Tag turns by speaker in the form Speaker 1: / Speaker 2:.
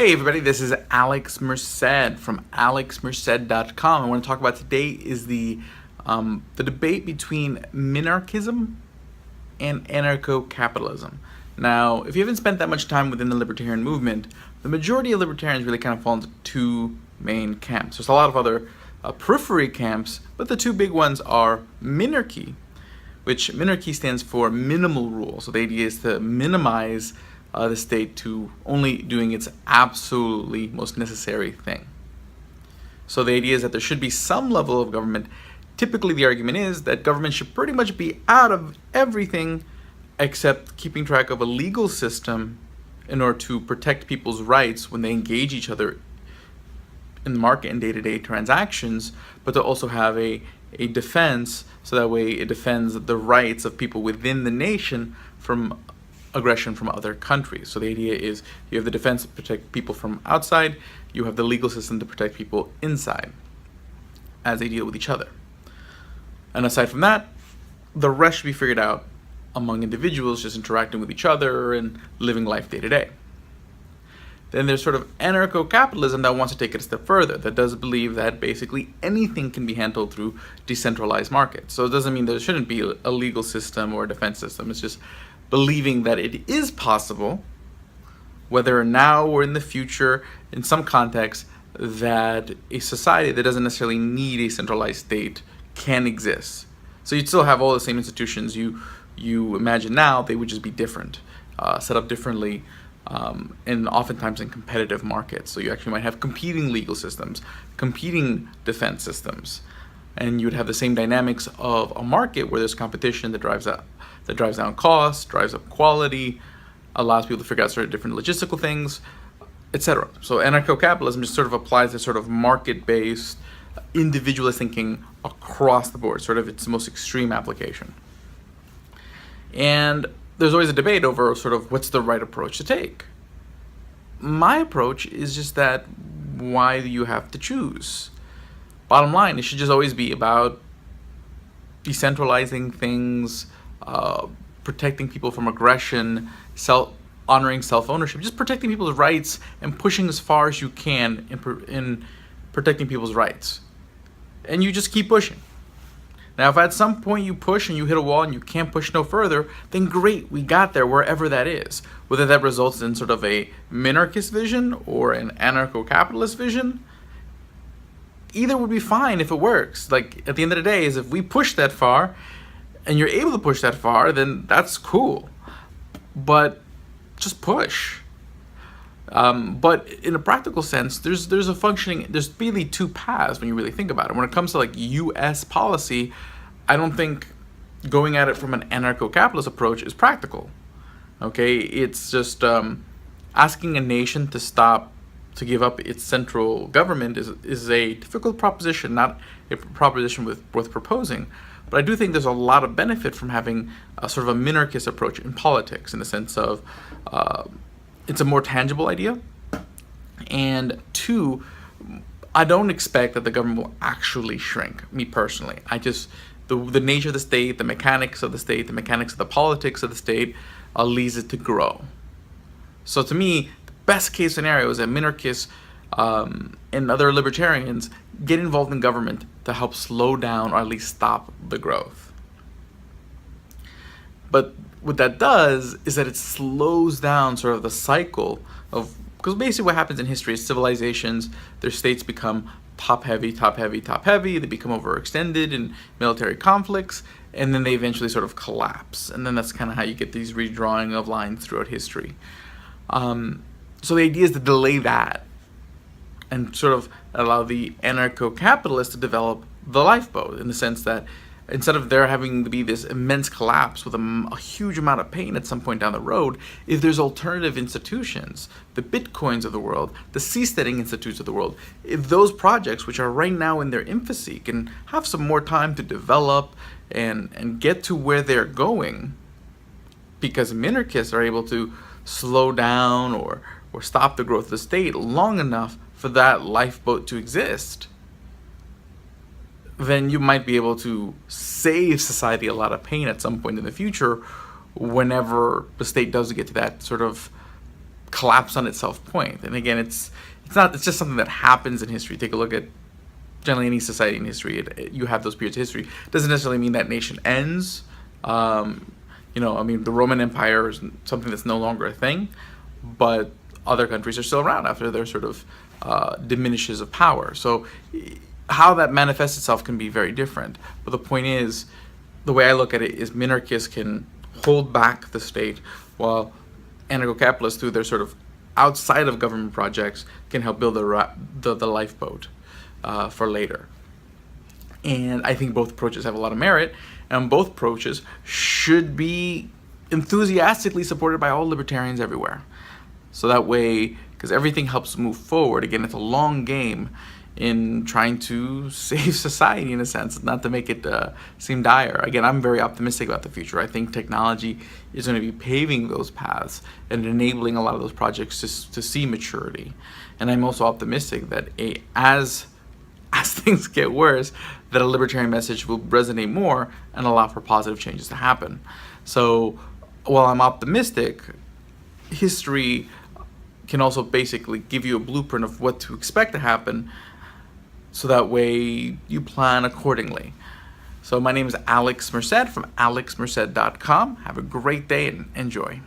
Speaker 1: Hey everybody, this is Alex Merced from alexmerced.com. I want to talk about today is the debate between minarchism and anarcho-capitalism. Now, if you haven't spent that much time within the libertarian movement, the majority of libertarians really kind of fall into two main camps. There's a lot of other periphery camps, but the two big ones are minarchy, which minarchy stands for minimal rule. So the idea is to minimize the state to only doing its absolutely most necessary thing. So the idea is that there should be some level of government. Typically the argument is that government should pretty much be out of everything except keeping track of a legal system in order to protect people's rights when they engage each other in the market and day-to-day transactions, but to also have a defense, so that way it defends the rights of people within the nation from aggression from other countries. So the idea is you have the defense to protect people from outside, you have the legal system to protect people inside as they deal with each other. And aside from that, the rest should be figured out among individuals just interacting with each other and living life day to day. Then there's sort of anarcho-capitalism that wants to take it a step further, that does believe that basically anything can be handled through decentralized markets. So it doesn't mean there shouldn't be a legal system or a defense system. It's just believing that it is possible, whether now or in the future, in some context, that a society that doesn't necessarily need a centralized state can exist. So you'd still have all the same institutions you imagine now, they would just be different, set up differently, and oftentimes in competitive markets. So you actually might have competing legal systems, competing defense systems, and you would have the same dynamics of a market where there's competition that drives down costs, drives up quality, allows people to figure out sort of different logistical things, etc. So anarcho-capitalism just sort of applies this sort of market-based, individualist thinking across the board, sort of its most extreme application. And there's always a debate over sort of what's the right approach to take. My approach is just that why do you have to choose? Bottom line, it should just always be about decentralizing things, protecting people from aggression, honoring self-ownership, just protecting people's rights and pushing as far as you can in protecting people's rights. And you just keep pushing. Now, if at some point you push and you hit a wall and you can't push no further, then great, we got there wherever that is. Whether that results in sort of a minarchist vision or an anarcho-capitalist vision, either would be fine if it works. Like, at the end of the day, is if we push that far and you're able to push that far, then that's cool. But just push. But in a practical sense, there's really two paths when you really think about it. When it comes to like U.S. policy, I don't think going at it from an anarcho-capitalist approach is practical. Okay, it's just asking a nation to give up its central government is a difficult proposition, not a proposition worth proposing. But I do think there's a lot of benefit from having a sort of a minarchist approach in politics, in the sense of it's a more tangible idea. And two, I don't expect that the government will actually shrink, me personally. The nature of the state, the mechanics of the state, the mechanics of the politics of the state leads it to grow. So to me, the best case scenario is that minarchists and other libertarians get involved in government to help slow down or at least stop the growth. But what that does is that it slows down sort of the cycle of, because basically what happens in history is civilizations, their states become top heavy, they become overextended in military conflicts, and then they eventually sort of collapse. And then that's kind of how you get these redrawing of lines throughout history. So the idea is to delay that and sort of allow the anarcho-capitalists to develop the lifeboat, in the sense that instead of there having to be this immense collapse with a huge amount of pain at some point down the road, if there's alternative institutions, the Bitcoins of the world, the seasteading institutes of the world, if those projects, which are right now in their infancy, can have some more time to develop and get to where they're going, because minarchists are able to slow down or stop the growth of the state long enough for that lifeboat to exist, then you might be able to save society a lot of pain at some point in the future, whenever the state does get to that sort of collapse on itself point. And again, it's just something that happens in history. Take a look at generally any society in history. You have those periods of history. Doesn't necessarily mean that nation ends. I mean, the Roman Empire is something that's no longer a thing, but other countries are still around after their sort of diminishes of power. So how that manifests itself can be very different. But the point is, the way I look at it is minarchists can hold back the state, while anarcho-capitalists, through their sort of outside of government projects, can help build the lifeboat for later. And I think both approaches have a lot of merit, and both approaches should be enthusiastically supported by all libertarians everywhere. So that way, because everything helps move forward, again, it's a long game in trying to save society in a sense, not to make it seem dire. Again, I'm very optimistic about the future. I think technology is going to be paving those paths and enabling a lot of those projects to see maturity. And I'm also optimistic that as things get worse, that a libertarian message will resonate more and allow for positive changes to happen. So while I'm optimistic, history can also basically give you a blueprint of what to expect to happen, so that way you plan accordingly. So my name is Alex Merced from alexmerced.com. Have a great day and enjoy.